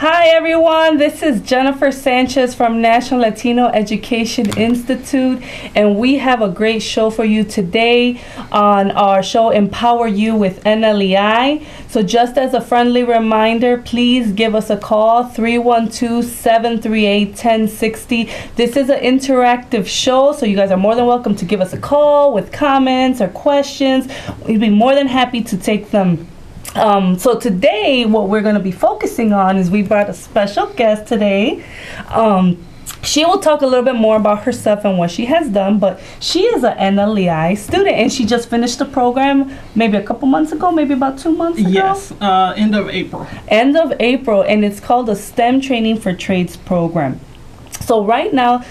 Hi everyone, this is Jennifer Sanchez from National Latino Education Institute, and we have a great show for you today on our show Empower You with NLEI. So just as a friendly reminder, please give us a call, 312-738-1060. This is an interactive show, so you guys are more than welcome to give us a call with comments or questions. We'd be more than happy to take them. So today, what we're going to be focusing on is we brought a special guest today. She will talk a little bit more about herself and what she has done, but she is an NLEI student, and she just finished the program maybe a couple months ago, maybe about 2 months ago? Yes, end of April. End of April, and it's called the STEM Training for Trades program. So right now,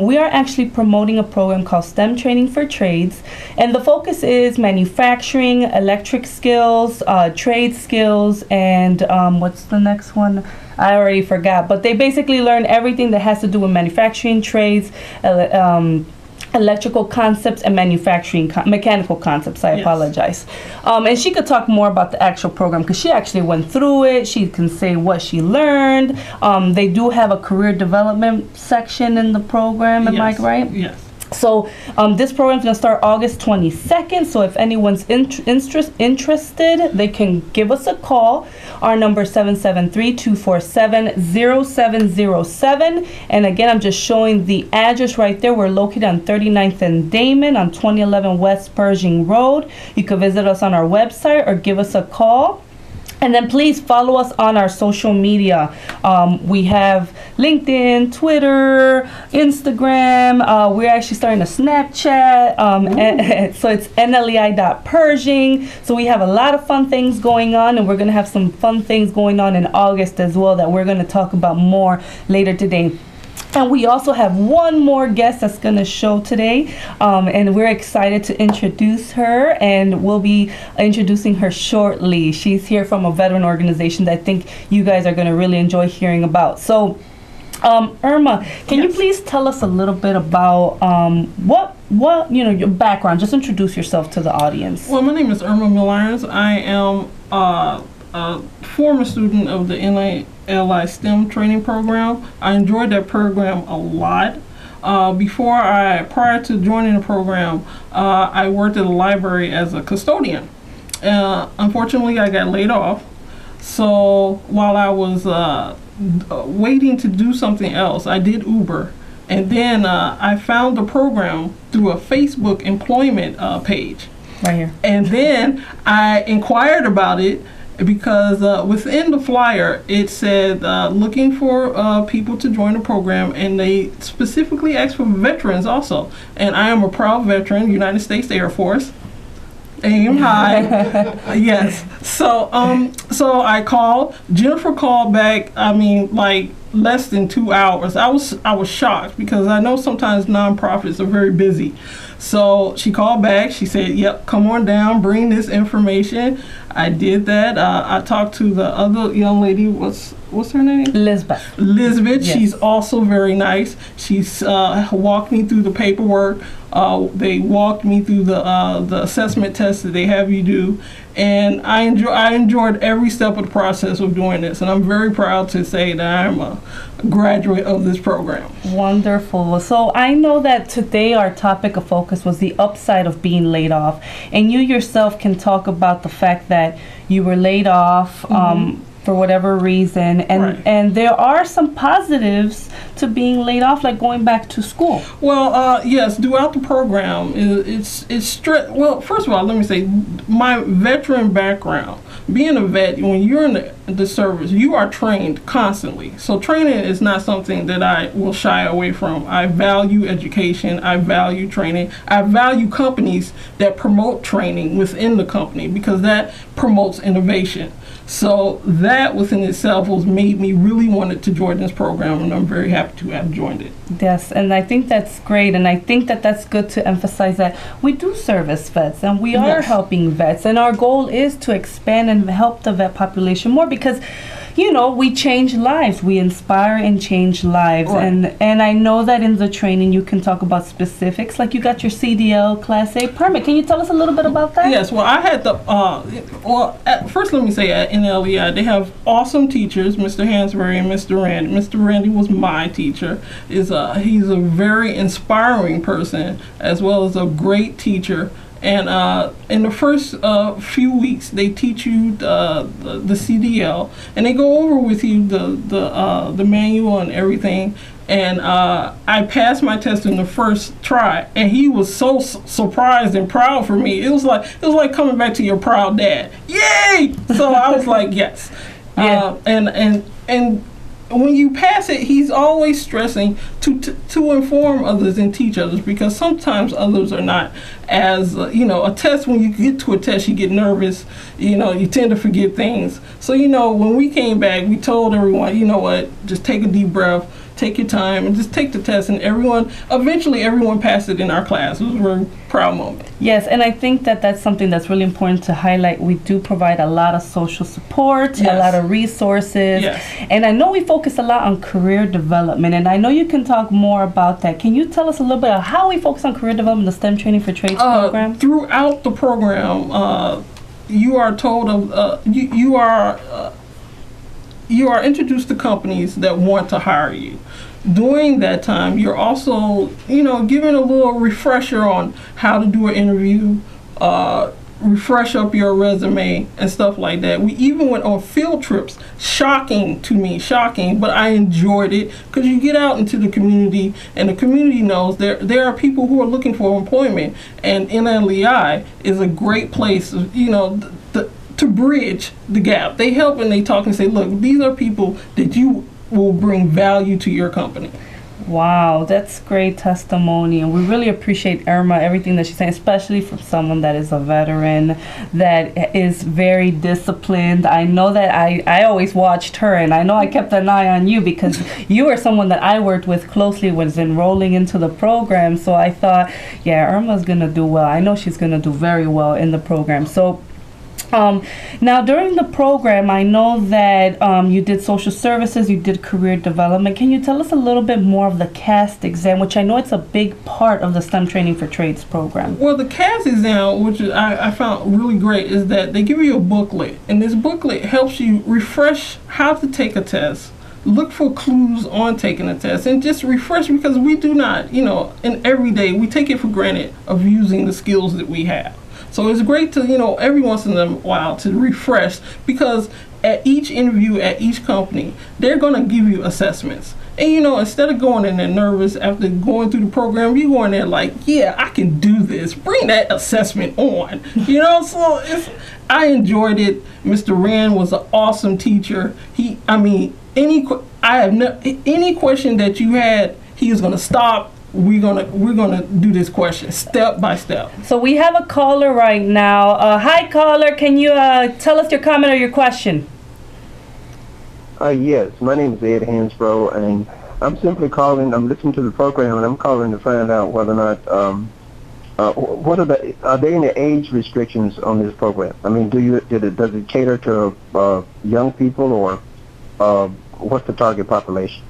we are actually promoting a program called STEM Training for Trades, and the focus is manufacturing, electric skills, trade skills, and what's the next one? I already forgot, but they basically learn everything that has to do with manufacturing, trades, electrical concepts, and manufacturing mechanical concepts. I apologize. And she could talk more about the actual program because she actually went through it. She can say what she learned. They do have a career development section in the program. Am I right? Yes. So this program is going to start August 22nd. So if anyone's interested, they can give us a call. Our number is 773-247-0707. And again, I'm just showing the address right there. We're located on 39th and Damon on 2011 West Pershing Road. You can visit us on our website or give us a call. And then please follow us on our social media. We have LinkedIn, Twitter, Instagram. We're actually starting a Snapchat. So it's nlei.pershing. So we have a lot of fun things going on, and we're going to have some fun things going on in August as well that we're going to talk about more later today. And we also have one more guest that's going to show today, and we're excited to introduce her, and we'll be introducing her shortly. She's here from a veteran organization that I think you guys are going to really enjoy hearing about. So, Irma, can you please tell us a little bit about what your background? Just introduce yourself to the audience. Well, my name is Irma Millirons. I am a former student of the NLEI STEM training program. I enjoyed that program a lot. Prior to joining the program, I worked at a library as a custodian. Unfortunately, I got laid off. So while I was waiting to do something else, I did Uber. And then I found the program through a Facebook employment page. Right here. And then I inquired about it, because within the flyer it said looking for people to join the program, and they specifically asked for veterans also. And I am a proud veteran, United States Air Force. Aim high. Yes. So so I called. Jennifer called back, I mean, like less than 2 hours. I was shocked because I know sometimes nonprofits are very busy. So she called back. She said, yep, come on down, bring this information. I did that. I talked to the other young lady. What's her name? Lisbeth. Yes. She's also very nice. She's walked me through the paperwork. They walked me through the assessment test that they have you do, and I enjoyed every step of the process of doing this, and I'm very proud to say that I'm a graduate of this program. Wonderful. So I know that today our topic of focus was the upside of being laid off, and you yourself can talk about the fact that you were laid off for whatever reason, and there are some positives to being laid off, like going back to school. Well, yes, throughout the program, it's strict. Well, first of all, let me say, my veteran background, being a vet, when you're in the service, you are trained constantly. So training is not something that I will shy away from. I value education. I value training. I value companies that promote training within the company, because that promotes innovation. So that within itself was made me really wanted to join this program, and I'm very happy to have joined it. Yes, and I think that's great, and I think that that's good to emphasize that we do service vets, and we are helping vets, and our goal is to expand and help the vet population more, because you know, we change lives. We inspire and change lives. Right. And I know that in the training you can talk about specifics, like you got your CDL Class A permit. Can you tell us a little bit about that? Yes, well, I had the, first let me say at NLEI, they have have awesome teachers, Mr. Hansberry and Mr. Randy. Mr. Randy was my teacher. He's a very inspiring person as well as a great teacher. And in the first few weeks, they teach you the CDL, and they go over with you the manual and everything. And I passed my test in the first try, and he was so surprised and proud for me. It was like coming back to your proud dad. Yay! So I was like, yes. Yeah. And when you pass it, he's always stressing to inform others and teach others, because sometimes others are not as a test. When you get to a test, you get nervous. You tend to forget things. So when we came back, we told everyone, you know what, just take a deep breath. Take your time and just take the test, and eventually everyone passed it in our class. It was a very proud moment. Yes, and I think that that's something that's really important to highlight. We do provide a lot of social support, Yes. a lot of resources, Yes. and I know we focus a lot on career development, and I know you can talk more about that. Can you tell us a little bit of how we focus on career development, the STEM Training for Trades program? Throughout the program, you are told of you are introduced to companies that want to hire you. During that time, you're also, given a little refresher on how to do an interview, refresh up your resume and stuff like that. We even went on field trips. Shocking to me, but I enjoyed it, because you get out into the community, and the community knows there are people who are looking for employment, and NLEI is a great place, to bridge the gap. They help and they talk and say, look, these are people that you will bring value to your company. Wow, that's great testimony, and we really appreciate Irma, everything that she's saying, especially from someone that is a veteran, that is very disciplined. I know that I always watched her, and I know I kept an eye on you because you are someone that I worked with closely, was enrolling into the program, so I thought, yeah, Irma's gonna do well. I know she's gonna do very well in the program. So now during the program, I know that you did social services, you did career development. Can you tell us a little bit more of the CAST exam, which I know it's a big part of the STEM Training for Trades program? Well, the CAST exam, which I found really great, is that they give you a booklet, and this booklet helps you refresh how to take a test, look for clues on taking a test, and just refresh, because we do not, in every day, we take it for granted of using the skills that we have. So it's great to, every once in a while to refresh, because at each interview, at each company, they're going to give you assessments. And, instead of going in there nervous after going through the program, you go in there like, yeah, I can do this. Bring that assessment on. So I enjoyed it. Mr. Rand was an awesome teacher. Any question that you had, he was going to stop. We're gonna do this question step by step. So we have a caller right now. Hi, caller. Can you tell us your comment or your question? Yes, my name is Ed Hansbrough, and I'm simply calling. I'm listening to the program, and I'm calling to find out whether or not are there any age restrictions on this program? I mean, does it cater to young people, or what's the target population?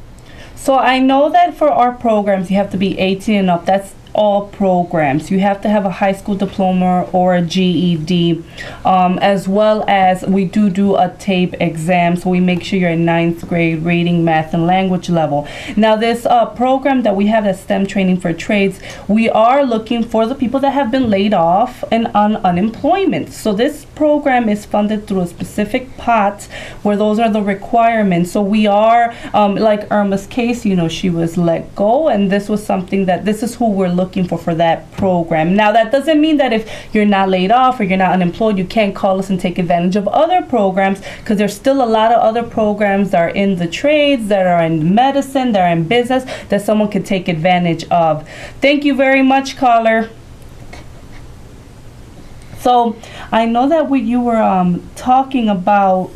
So I know that for our programs, you have to be 18 and up. That's all programs. You have to have a high school diploma or a GED, as well as we do a TAPE exam, so we make sure you're in 9th grade reading, math, and language level. Now this program that we have, that STEM Training for Trades, we are looking for the people that have been laid off and on unemployment. So this program is funded through a specific pot where those are the requirements. So we are, like Irma's case, she was let go, and this was something that this is who we're looking for that program. Now that doesn't mean that if you're not laid off or you're not unemployed, you can't call us and take advantage of other programs, because there's still a lot of other programs that are in the trades, that are in medicine, that are in business, that someone could take advantage of. Thank you very much, caller. So I know that you were talking about,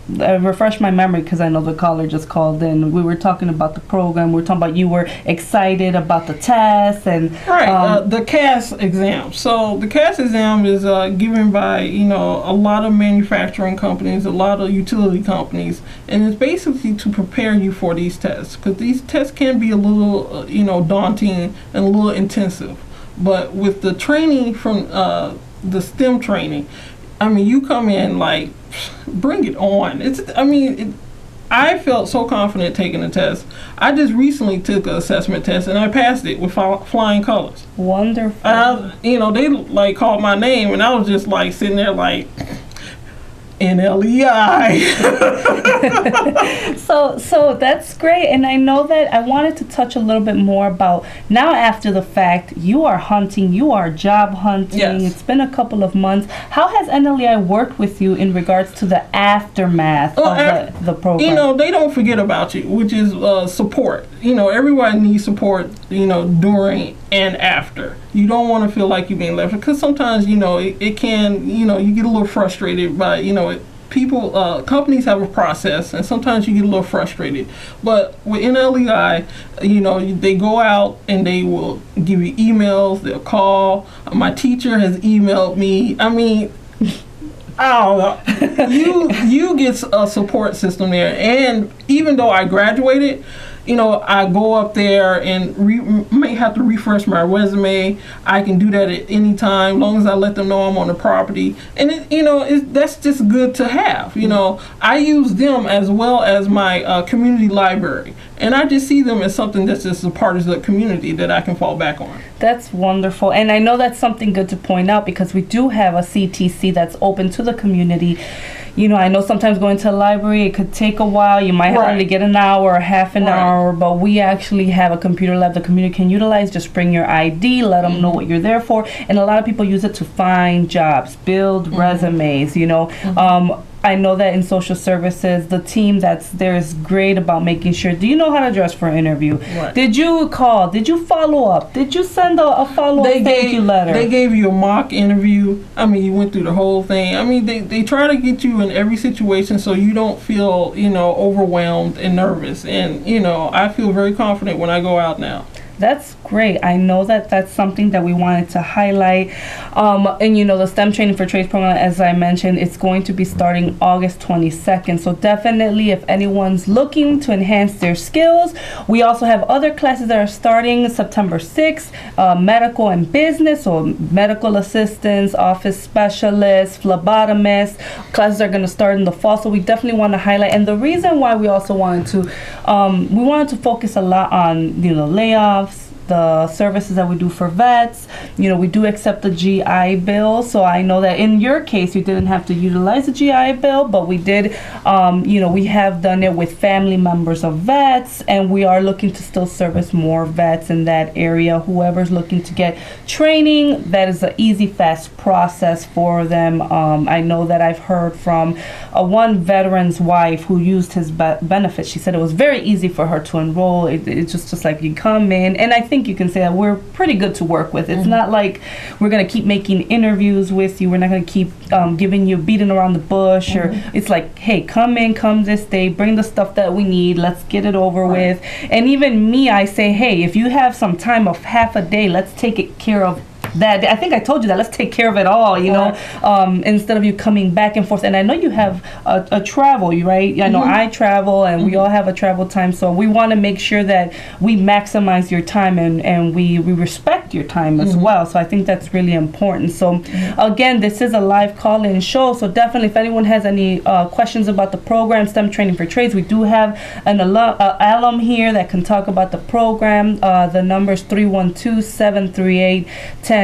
refresh my memory, because I know the caller just called in. We were talking about the program. We were talking about you were excited about the test and the CAS exam. So the CAS exam is given by a lot of manufacturing companies, a lot of utility companies, and it's basically to prepare you for these tests, because these tests can be a little daunting and a little intensive. But with the training from the STEM training, I mean, you come in like, bring it on. I felt so confident taking the test. I just recently took an assessment test and I passed it with flying colors. Wonderful. They like called my name and I was just like sitting there like, NLEI. So that's great, and I know that I wanted to touch a little bit more about now after the fact. You are hunting, you are job hunting. Yes. It's been a couple of months. How has NLEI worked with you in regards to the aftermath of the program? They don't forget about you, which is support. Everybody needs support, during and after. You don't want to feel like you're being left, because sometimes, it can, you get a little frustrated by, people, companies have a process, and sometimes you get a little frustrated. But with NLEI, they go out and they will give you emails, they'll call. My teacher has emailed me. I mean, I don't know. You get a support system there. And even though I graduated, I go up there and may have to refresh my resume. I can do that at any time, as long as I let them know I'm on the property. And that's just good to have. I use them as well as my community library, and I just see them as something that's just a part of the community that I can fall back on. That's wonderful, and I know that's something good to point out, because we do have a CTC that's open to the community. I know sometimes going to a library, it could take a while. You might have to get an hour or half an hour, but we actually have a computer lab the community can utilize. Just bring your ID, let them know what you're there for. And a lot of people use it to find jobs, build resumes, I know that in social services, the team that's there is great about making sure. Do you know how to dress for an interview? Right. Did you call? Did you follow up? Did you send a follow-up thank you letter? They gave you a mock interview. I mean, you went through the whole thing. I mean, they try to get you in every situation so you don't feel, overwhelmed and nervous. And, I feel very confident when I go out now. That's great. I know that that's something that we wanted to highlight. And the STEM Training for Trades program, as I mentioned, it's going to be starting August 22nd. So definitely, if anyone's looking to enhance their skills, we also have other classes that are starting September 6th, medical and business, or medical assistants, office specialists, phlebotomists. Classes are going to start in the fall. So we definitely want to highlight. And the reason why we also wanted to focus a lot on, layoffs, the services that we do for vets. We do accept the GI Bill, so I know that in your case you didn't have to utilize the GI Bill, but we did, we have done it with family members of vets, and we are looking to still service more vets in that area. Whoever's looking to get training, that is an easy, fast process for them. I know that I've heard from one veteran's wife who used his benefits. She said it was very easy for her to enroll. It's just like you come in, and I think you can say that we're pretty good to work with. It's not like we're going to keep making interviews with you. We're not going to keep giving you beating around the bush, or it's like, hey, come in, come this day, bring the stuff that we need, let's get it over with. And even me, I say, hey, if you have some time of half a day, let's take it care of that. I think I told you that. Let's take care of it all, instead of you coming back and forth. And I know you have a travel, right? I know I travel, and we all have a travel time. So we want to make sure that we maximize your time, and we respect your time as well. So I think that's really important. So again, this is a live call-in show. So definitely, if anyone has any questions about the program, STEM Training for Trades, we do have an alum here that can talk about the program. The number is 312-738-1060.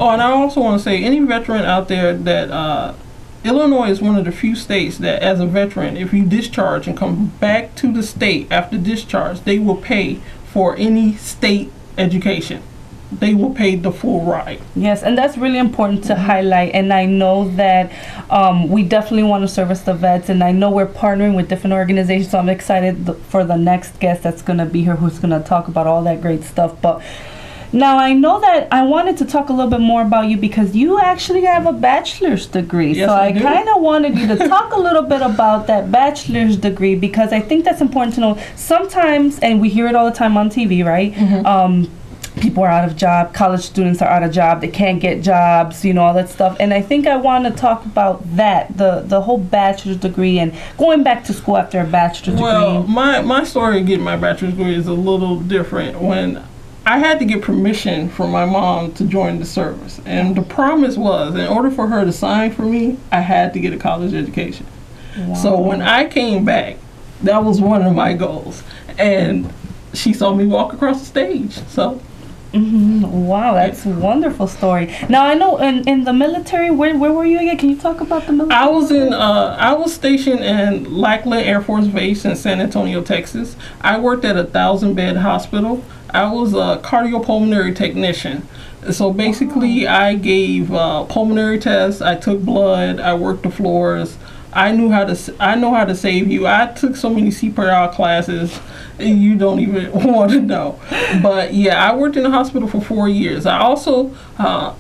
Oh, and I also want to say, any veteran out there that Illinois is one of the few states that, as a veteran, if you discharge and come back to the state after discharge, they will pay for any state education. They will pay the full ride. Yes, and that's really important to highlight. And I know that we definitely want to service the vets, and I know we're partnering with different organizations, so I'm excited for the next guest that's going to be here, who's going to talk about all that great stuff. But now, I know that I wanted to talk a little bit more about you, because you actually have a bachelor's degree. Yes, so I do. kind of wanted you to talk a little bit about that bachelor's degree, because I think that's important to know. Sometimes, and we hear it all the time on TV, right? People are out of job, college students are out of job, they can't get jobs, all that stuff. And I think I want to talk about that, the whole bachelor's degree and going back to school after a bachelor's degree. Well, my story of getting my bachelor's degree is a little different. When I had to get permission from my mom to join the service. And the promise was, in order for her to sign for me, I had to get a college education. Wow. So when I came back, that was one of my goals. And she saw me walk across the stage. So. Wow, that's a wonderful story. Now I know in the military, where were you again? Can you talk about the military? I was stationed in Lackland Air Force Base in San Antonio, Texas. I worked at a 1,000-bed hospital. I was a cardiopulmonary technician. So basically, I gave pulmonary tests. I took blood. I worked the floors. I know how to save you. I took so many CPR classes, you don't even want to know. But yeah, I worked in the hospital for 4 years. I also I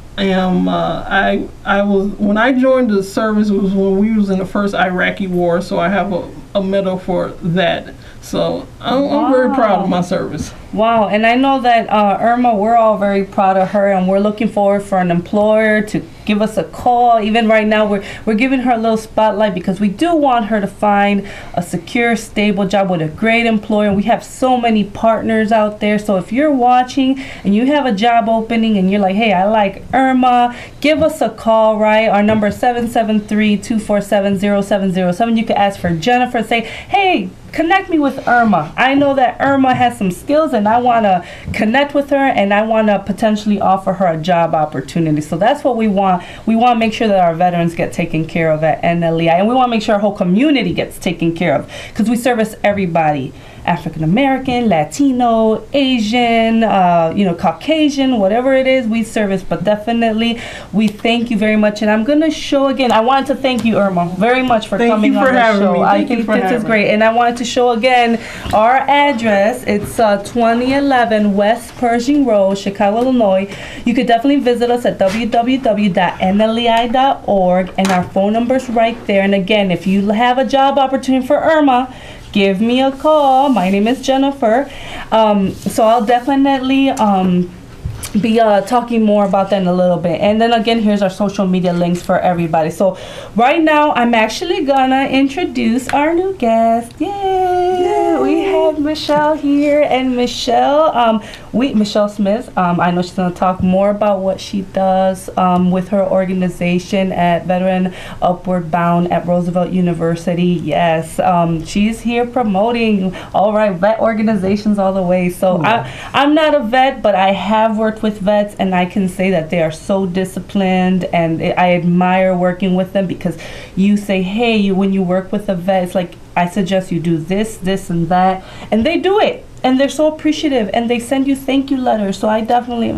was, when I joined the service, it was when we was in the first Iraqi war. So I have a medal for that. So I'm very proud of my service. Wow, and I know that Irma, we're all very proud of her, and we're looking forward for an employer to give us a call. Even right now, we're giving her a little spotlight because we do want her to find a secure, stable job with a great employer. And we have so many partners out there. So if you're watching and you have a job opening and you're like, hey, I like Irma, give us a call, right? Our number is 773-247-0707. You can ask for Jennifer and say, hey, connect me with Irma. I know that Irma has some skills and I want to connect with her and I want to potentially offer her a job opportunity. So that's what we want. We want to make sure that our veterans get taken care of at NLEI, and we want to make sure our whole community gets taken care of because we service everybody. African American, Latino, Asian, Caucasian, whatever it is, we service. But definitely, we thank you very much. And I'm going to show again. I wanted to thank you, Irma, very much for coming on the show. I think this is great. And I wanted to show again our address. It's 2011 West Pershing Road, Chicago, Illinois. You could definitely visit us at www.nlei.org, and our phone number's right there. And again, if you have a job opportunity for Irma, give me a call. My name is Jennifer. So I'll definitely be talking more about that in a little bit. And then again, here's our social media links for everybody. So right now, I'm actually gonna introduce our new guest. Yay! We have Michelle here, and Michelle, Michelle Smith. I know she's gonna talk more about what she does with her organization at Veteran Upward Bound at Roosevelt University. Yes, she's here promoting all right vet organizations all the way. So I'm not a vet, but I have worked with vets, and I can say that they are so disciplined, and I admire working with them because you say, hey, when you work with a vet, it's like, I suggest you do this, this, and that, and they do it, and they're so appreciative, and they send you thank you letters. So I definitely,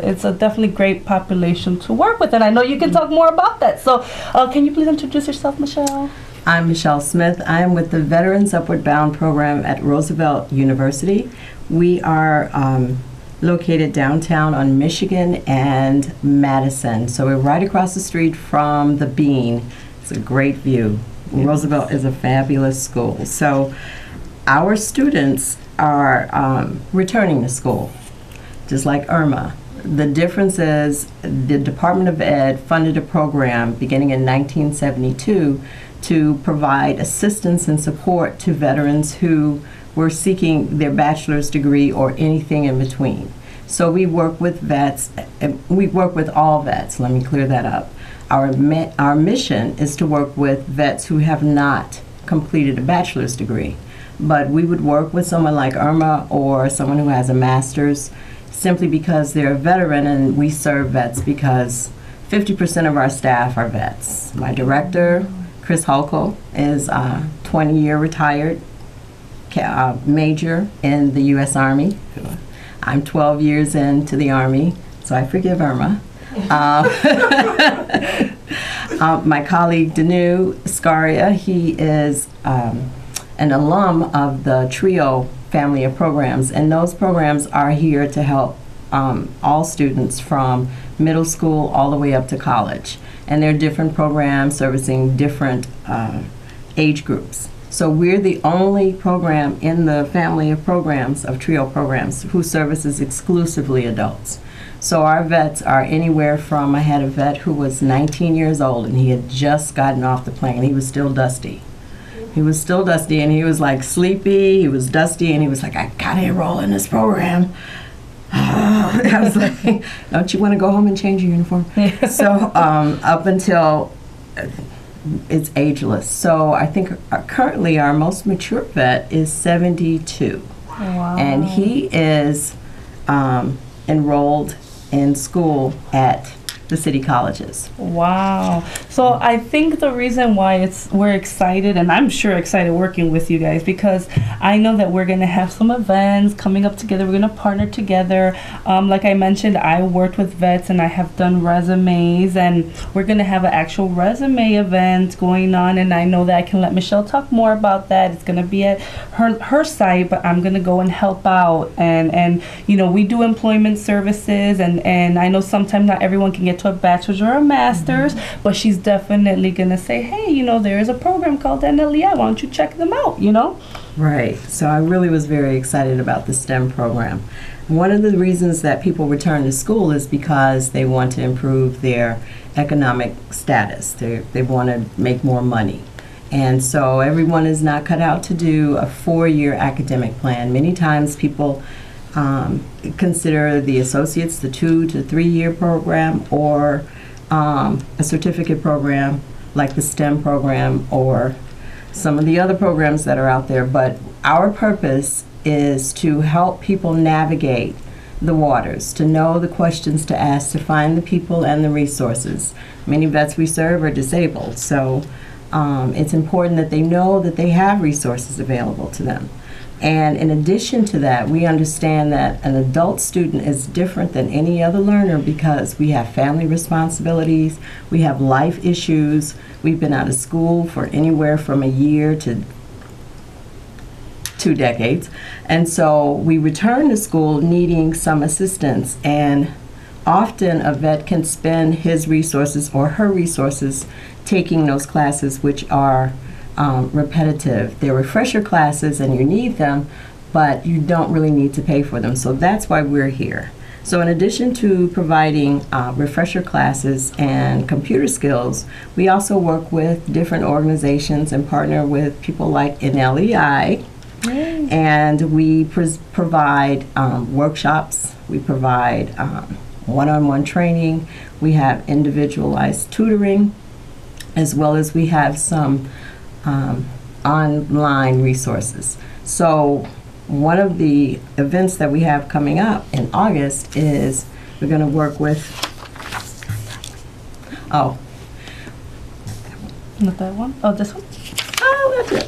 it's a definitely great population to work with, and I know you can talk more about that. So can you please introduce yourself, Michelle? I'm Michelle Smith. I am with the Veterans Upward Bound program at Roosevelt University. We are located downtown on Michigan and Madison. So we're right across the street from the Bean. It's a great view. Yes. Roosevelt is a fabulous school. So our students are returning to school, just like Irma. The difference is the Department of Ed funded a program beginning in 1972 to provide assistance and support to veterans who were seeking their bachelor's degree or anything in between. So we work with vets, we work with all vets, let me clear that up. Our mission is to work with vets who have not completed a bachelor's degree, but we would work with someone like Irma or someone who has a master's simply because they're a veteran, and we serve vets because 50% of our staff are vets. My director, Chris Holko, is 20-year retired major in the U.S. Army. I'm 12 years into the Army, so I forgive Irma. My colleague Danu Scaria, he is an alum of the TRIO family of programs, and those programs are here to help all students from middle school all the way up to college. And there are different programs servicing different age groups. So we're the only program in the family of programs, of TRIO programs, who services exclusively adults. So our vets are anywhere from, I had a vet who was 19 years old and he had just gotten off the plane. He was still dusty. He was still dusty, and he was like sleepy, he was dusty, and he was like, I gotta enroll in this program. I was like, don't you want to go home and change your uniform? So up until it's ageless. So I think currently our most mature vet is 72. Wow. And he is enrolled in school at the city colleges. Wow. So I think the reason why we're excited, and I'm sure excited working with you guys, because I know that we're going to have some events coming up together. We're going to partner together. Like I mentioned, I worked with vets and I have done resumes, and we're going to have an actual resume event going on, and I know that I can let Michelle talk more about that. It's going to be at her site, but I'm going to go and help out, and you know, we do employment services, and I know sometimes not everyone can get to a bachelor's or a master's, but she's definitely gonna say, hey, you know, there is a program called NLEI, why don't you check them out, you know? Right. So I really was very excited about the STEM program. One of the reasons that people return to school is because they want to improve their economic status. They want to make more money. And so everyone is not cut out to do a 4-year academic plan. Many times people consider the associates the 2 to 3 year program, or a certificate program like the STEM program or some of the other programs that are out there. But our purpose is to help people navigate the waters, to know the questions to ask, to find the people and the resources. Many vets we serve are disabled, so it's important that they know that they have resources available to them. And in addition to that, we understand that an adult student is different than any other learner because we have family responsibilities, we have life issues, we've been out of school for anywhere from a year to 2 decades. And so we return to school needing some assistance, and often a vet can spend his resources or her resources taking those classes which are repetitive. They're refresher classes and you need them, but you don't really need to pay for them. So that's why we're here. So in addition to providing refresher classes and computer skills, we also work with different organizations and partner with people like NLEI. And we provide workshops, we provide one-on-one training, we have individualized tutoring, as well as we have some online resources. So one of the events that we have coming up in August is we're going to work with, not that one? Oh, this one? Oh, that's it.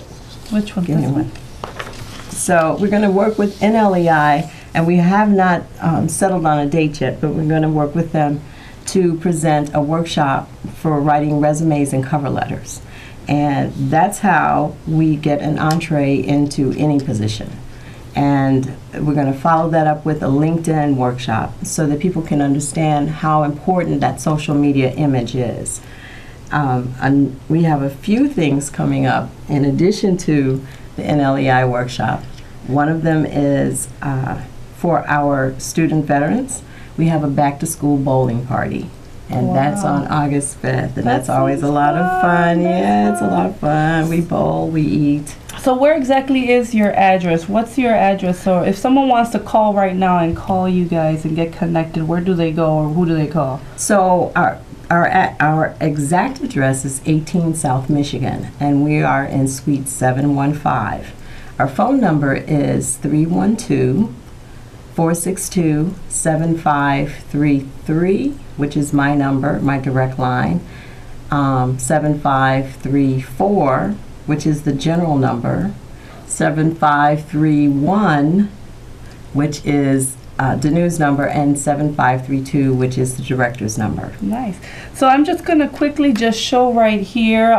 Which one? Give me This one. So we're going to work with NLEI, and we have not settled on a date yet, but we're going to work with them to present a workshop for writing resumes and cover letters. And that's how we get an entree into any position. And we're going to follow that up with a LinkedIn workshop so that people can understand how important that social media image is. And we have a few things coming up in addition to the NLEI workshop. One of them is for our student veterans. We have a back-to-school bowling party. And that's on August 5th, and that's always a lot of fun. Yeah, it's a lot of fun. We bowl, we eat. So where exactly is your address? What's your address? So if someone wants to call right now and call you guys and get connected, where do they go or who do they call? So our exact address is 18 South Michigan, and we are in Suite 715. Our phone number is 312-462-7533, which is my number, my direct line. 7534, which is the general number. 7531, which is Danu's number, and 7532, which is the director's number. Nice. So I'm just going to quickly just show right here.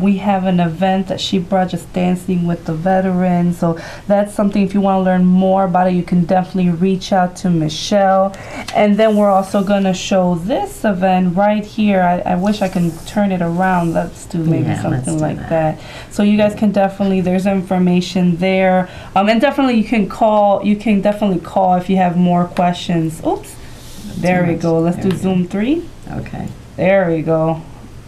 We have an event that she brought, just dancing with the veterans. So that's something, if you want to learn more about it, you can definitely reach out to Michelle. And then we're also going to show this event right here. I wish I can turn it around. Let's do maybe something like that. So you guys can definitely, there's information there. And definitely you can definitely call if you have more questions. Oops. There we go. Let's do Zoom 3. Okay. There we go.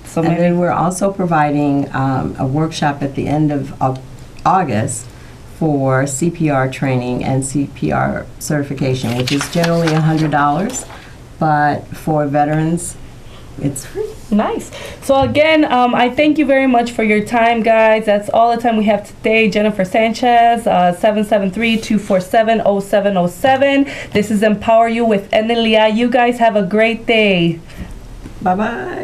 So and then we're also providing a workshop at the end of August for CPR training and CPR certification, which is generally $100, but for veterans, it's free. Nice. So again, I thank you very much for your time, guys. That's all the time we have today. Jennifer Sanchez, 773-247-0707. This is Empower You with Enelia. You guys have a great day. Bye-bye.